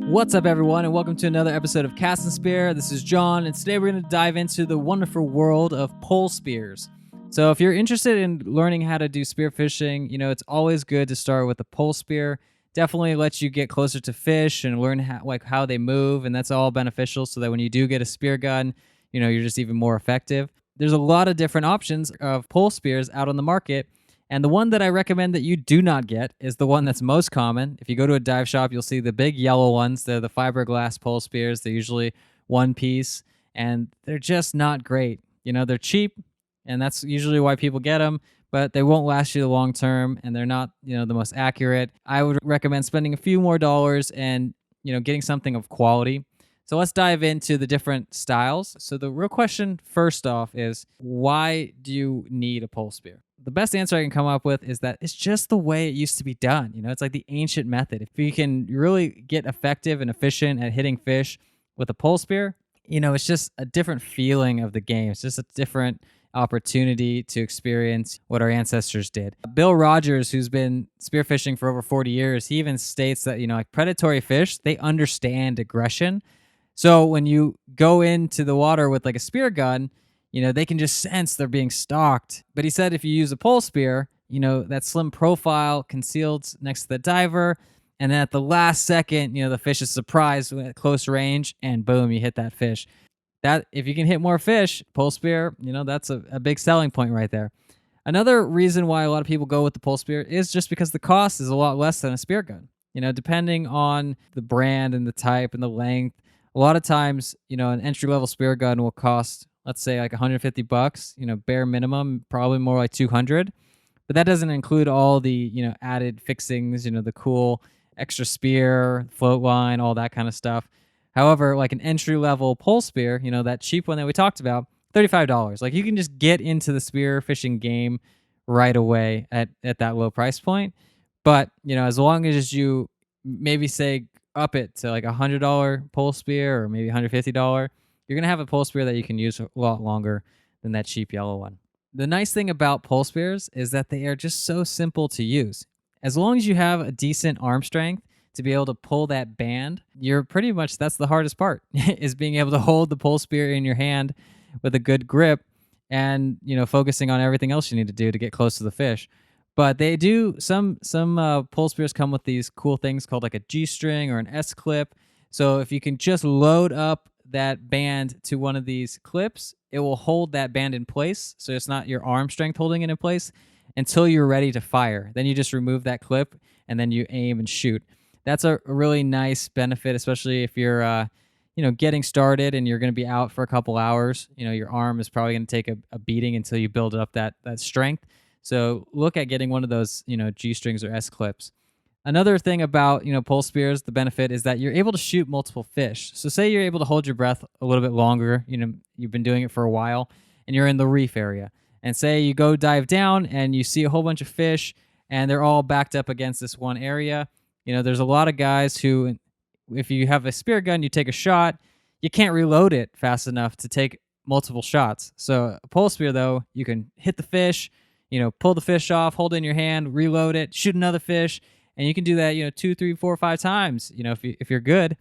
What's up, everyone, and welcome to another episode of Cast and Spear. This is John, and today we're going to dive into the wonderful world of pole spears. So, if you're interested in learning how to do spearfishing, it's always good to start with a pole spear. Definitely lets you get closer to fish and learn how they move, and that's all beneficial. So that when you do get a spear gun, you're just even more effective. There's a lot of different options of pole spears out on the market. And the one that I recommend that you do not get is the one that's most common. If you go to a dive shop, you'll see the big yellow ones. They're the fiberglass pole spears. They're usually one piece, and they're just not great. They're cheap, and that's usually why people get them, but they won't last you the long term, and they're not, the most accurate. I would recommend spending a few more dollars and, getting something of quality. So let's dive into the different styles. So the real question first off is, why do you need a pole spear? The best answer I can come up with is that it's just the way it used to be done. It's like the ancient method. If you can really get effective and efficient at hitting fish with a pole spear, it's just a different feeling of the game. It's just a different opportunity to experience what our ancestors did. Bill Rogers, who's been spearfishing for over 40 years, he even states that, like predatory fish, they understand aggression. So when you go into the water with like a spear gun, they can just sense they're being stalked. But he said if you use a pole spear, that slim profile concealed next to the diver, and then at the last second, the fish is surprised at close range, and boom, you hit that fish. That if you can hit more fish, pole spear, that's a big selling point right there. Another reason why a lot of people go with the pole spear is just because the cost is a lot less than a spear gun. Depending on the brand and the type and the length, a lot of times, an entry-level spear gun will cost, let's say, like $150, bare minimum, probably more like 200. But that doesn't include all the, added fixings, the cool extra spear, float line, all that kind of stuff. However, like an entry-level pole spear, that cheap one that we talked about, $35. Like you can just get into the spear fishing game right away at that low price point. But, as long as you maybe say up it to like $100 pole spear or maybe $150, you're going to have a pole spear that you can use a lot longer than that cheap yellow one. The nice thing about pole spears is that they are just so simple to use. As long as you have a decent arm strength to be able to pull that band, you're pretty much, that's the hardest part, is being able to hold the pole spear in your hand with a good grip and, focusing on everything else you need to do to get close to the fish. But they do, some pole spears come with these cool things called like a G-string or an S-clip. So if you can just load up that band to one of these clips, it will hold that band in place. So it's not your arm strength holding it in place until you're ready to fire. Then you just remove that clip and then you aim and shoot. That's a really nice benefit, especially if you're, getting started and you're going to be out for a couple hours. Your arm is probably going to take a beating until you build up that strength. So look at getting one of those, G-strings or S-clips. Another thing about, pole spears, the benefit is that you're able to shoot multiple fish. So say you're able to hold your breath a little bit longer, you've been doing it for a while, and you're in the reef area. And say you go dive down and you see a whole bunch of fish and they're all backed up against this one area. There's a lot of guys who, if you have a spear gun, you take a shot, you can't reload it fast enough to take multiple shots. So a pole spear, though, you can hit the fish, pull the fish off, hold it in your hand, reload it, shoot another fish, and you can do that, 2, 3, 4, 5 times, if you're good.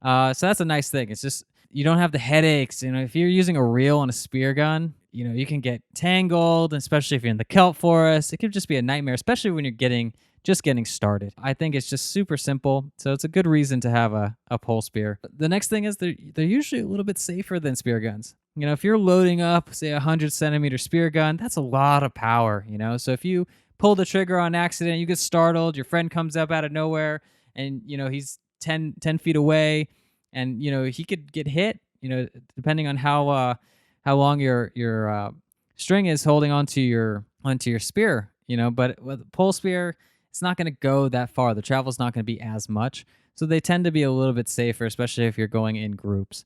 So that's a nice thing. It's just, you don't have the headaches. If you're using a reel and a spear gun, you can get tangled, especially if you're in the kelp forest. It could just be a nightmare, especially when you're just getting started. I think it's just super simple, so it's a good reason to have a pole spear. The next thing is they're usually a little bit safer than spear guns. If you're loading up, say, 100-centimeter spear gun, that's a lot of power, So if you pull the trigger on accident, you get startled, your friend comes up out of nowhere, and, he's 10 feet away, and, he could get hit, depending on how long your string is holding onto your spear, But with a pole spear, it's not going to go that far. The travel's not going to be as much. So they tend to be a little bit safer, especially if you're going in groups.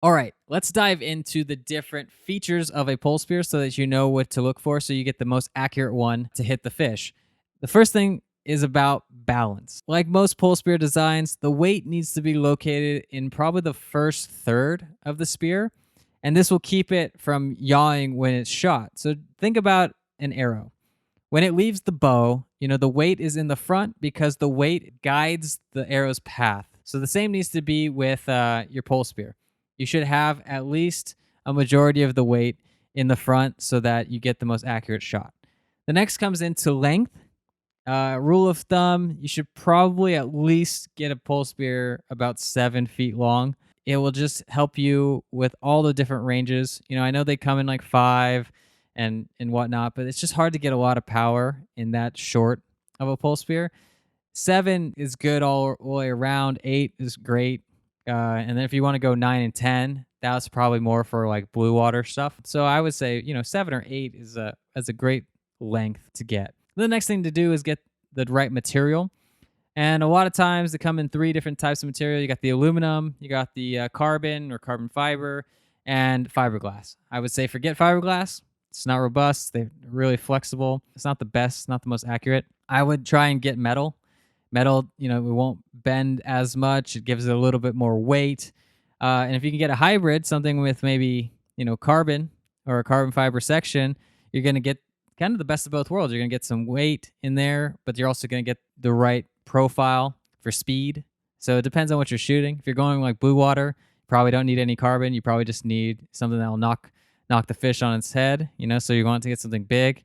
All right, let's dive into the different features of a pole spear so that you know what to look for so you get the most accurate one to hit the fish. The first thing is about balance. Like most pole spear designs, the weight needs to be located in probably the first third of the spear, and this will keep it from yawing when it's shot. So think about an arrow. When it leaves the bow, the weight is in the front because the weight guides the arrow's path. So the same needs to be with your pole spear. You should have at least a majority of the weight in the front so that you get the most accurate shot. The next comes into length. Rule of thumb, you should probably at least get a pole spear about 7 feet long. It will just help you with all the different ranges. I know they come in like five and whatnot, but it's just hard to get a lot of power in that short of a pole spear. 7 is good all the way around. 8 is great. And then if you want to go 9 and 10, that's probably more for like blue water stuff. So I would say, 7 or 8 is a great length to get. The next thing to do is get the right material. And a lot of times they come in 3 different types of material. You got the aluminum, you got the carbon or carbon fiber, and fiberglass. I would say forget fiberglass. It's not robust. They're really flexible. It's not the best, not the most accurate. I would try and get metal. Metal, it won't bend as much. It gives it a little bit more weight. And if you can get a hybrid, something with maybe, carbon or a carbon fiber section, you're going to get kind of the best of both worlds. You're going to get some weight in there, but you're also going to get the right profile for speed. So it depends on what you're shooting. If you're going like blue water, you probably don't need any carbon. You probably just need something that will knock the fish on its head, so you want to get something big.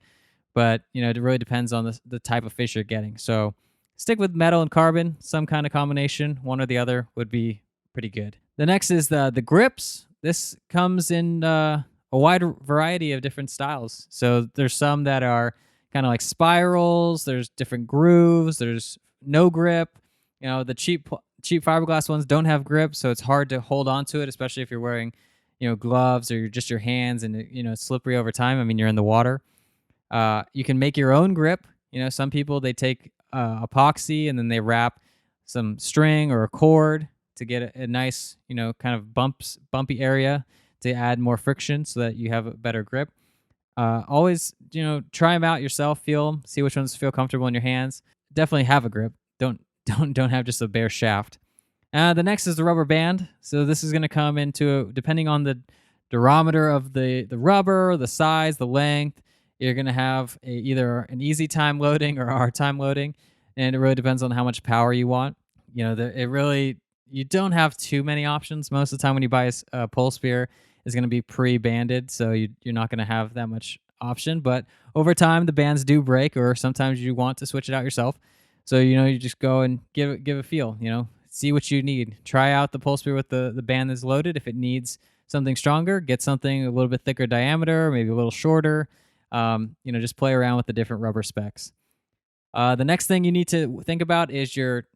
But, it really depends on the type of fish you're getting. So stick with metal and carbon, some kind of combination. One or the other would be pretty good. The next is the grips. This comes in a wide variety of different styles. So there's some that are kind of like spirals. There's different grooves. There's no grip. The cheap fiberglass ones don't have grip, so it's hard to hold on to it, especially if you're wearing, gloves or just your hands, and it's slippery over time. I mean, you're in the water. You can make your own grip. Some people, they take epoxy and then they wrap some string or a cord to get a nice, kind of bumpy area to add more friction so that you have a better grip. Always, try them out yourself, feel them, see which ones feel comfortable in your hands. Definitely have a grip. Don't have just a bare shaft. The next is the rubber band. So this is going to come into, depending on the diameter of the rubber, the size, the length, you're going to have either an easy time loading or a hard time loading. And it really depends on how much power you want. You don't have too many options. Most of the time when you buy a pole spear, it's going to be pre-banded. So you're not going to have that much option. But over time, the bands do break, or sometimes you want to switch it out yourself. So, you just go and give a feel, see what you need. Try out the pole spear with the band that's loaded. If it needs something stronger, get something a little bit thicker diameter, maybe a little shorter. Just play around with the different rubber specs. The next thing you need to think about is your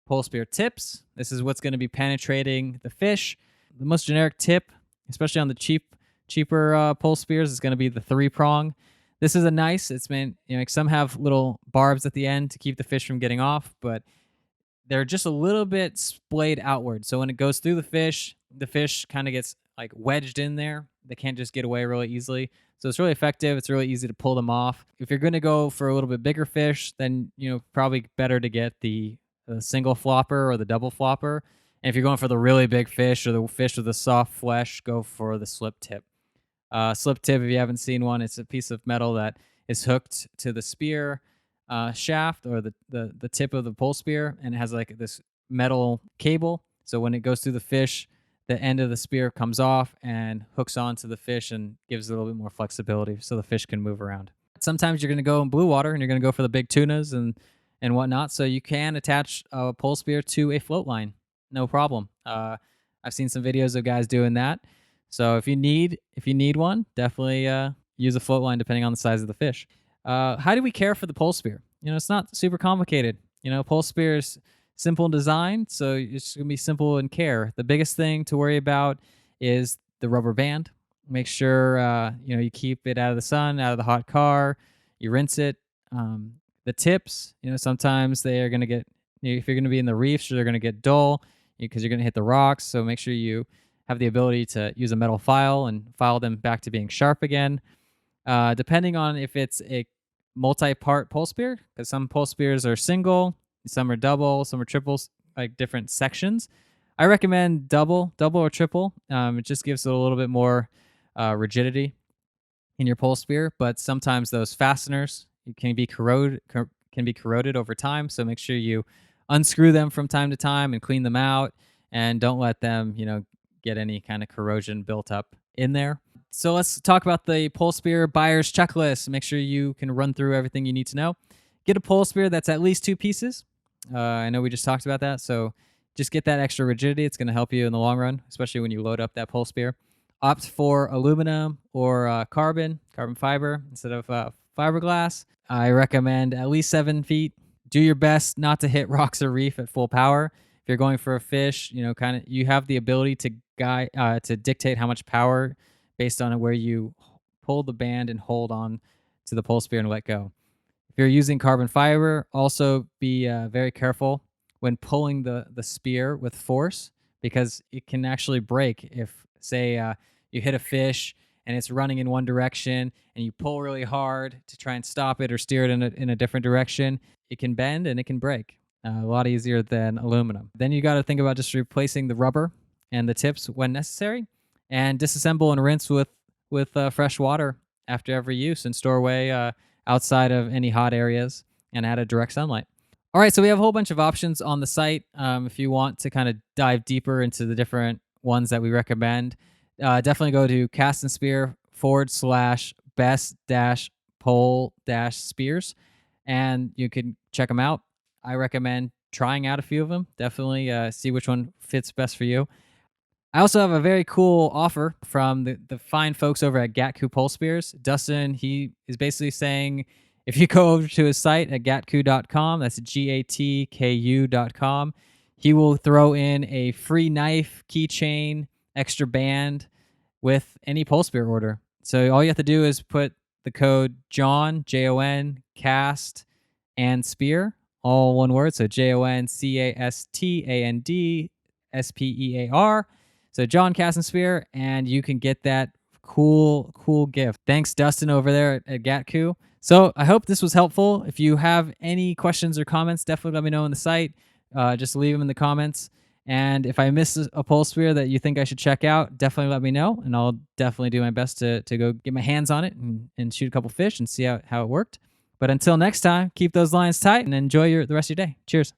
pole spear tips. This is what's going to be penetrating the fish. The most generic tip, especially on the cheaper pole spears, is going to be the 3-prong. This is it's meant, some have little barbs at the end to keep the fish from getting off, but they're just a little bit splayed outward. So when it goes through the fish kind of gets like wedged in there. They can't just get away really easily. So it's really effective. It's really easy to pull them off. If you're going to go for a little bit bigger fish, then, probably better to get the single flopper or the double flopper. And if you're going for the really big fish or the fish with the soft flesh, go for the slip tip. Slip tip, if you haven't seen one, it's a piece of metal that is hooked to the spear shaft or the tip of the pole spear, and it has like this metal cable. So when it goes through the fish, the end of the spear comes off and hooks onto the fish and gives it a little bit more flexibility so the fish can move around. Sometimes you're going to go in blue water and you're going to go for the big tunas and whatnot. So you can attach a pole spear to a float line. No problem. I've seen some videos of guys doing that. So if you need one, definitely use a float line depending on the size of the fish. How do we care for the pole spear? It's not super complicated. Pole spear is simple in design, so it's going to be simple in care. The biggest thing to worry about is the rubber band. Make sure you keep it out of the sun, out of the hot car. You rinse it. The tips, sometimes they are going to get, if you're going to be in the reefs, they're going to get dull because you're going to hit the rocks. So make sure you have the ability to use a metal file and file them back to being sharp again. Depending on if it's a multi-part pole spear, because some pole spears are single, some are double, some are triples, like different sections. I recommend double or triple. It just gives it a little bit more rigidity in your pole spear, but sometimes those fasteners can be corroded over time. So make sure you unscrew them from time to time and clean them out, and don't let them, get any kind of corrosion built up in there. So let's talk about the pole spear buyer's checklist. Make sure you can run through everything you need to know. Get a pole spear that's at least 2 pieces. I know we just talked about that, so just get that extra rigidity. It's going to help you in the long run, especially when you load up that pole spear. Opt for aluminum or carbon fiber instead of fiberglass. I recommend at least 7 feet. Do your best not to hit rocks or reef at full power. If you're going for a fish, you have the ability to to dictate how much power based on where you pull the band and hold on to the pole spear and let go. If you're using carbon fiber, also be very careful when pulling the spear with force, because it can actually break if, say, you hit a fish and it's running in one direction and you pull really hard to try and stop it or steer it in a different direction. It can bend and it can break. A lot easier than aluminum. Then you got to think about just replacing the rubber and the tips when necessary, and disassemble and rinse with fresh water after every use, and store away outside of any hot areas and out of direct sunlight. All right, so we have a whole bunch of options on the site. If you want to kind of dive deeper into the different ones that we recommend, definitely go to Cast and Spear /best-pole-spears, and you can check them out. I recommend trying out a few of them. Definitely see which one fits best for you. I also have a very cool offer from the fine folks over at Gatku Pole Spears. Dustin, he is basically saying if you go over to his site at gatku.com, that's GATKU.com, he will throw in a free knife, keychain, extra band with any pole spear order. So all you have to do is put the code JOHN, JON, cast, and spear, all one word. So JONCASTAND SPEAR. So John, Cast, and Spear, and you can get that cool gift. Thanks, Dustin, over there at Gatku. So I hope this was helpful. If you have any questions or comments, definitely let me know on the site. Just leave them in the comments. And if I missed a pole spear that you think I should check out, definitely let me know, and I'll definitely do my best to go get my hands on it and shoot a couple fish and see how it worked. But until next time, keep those lines tight and enjoy the rest of your day. Cheers.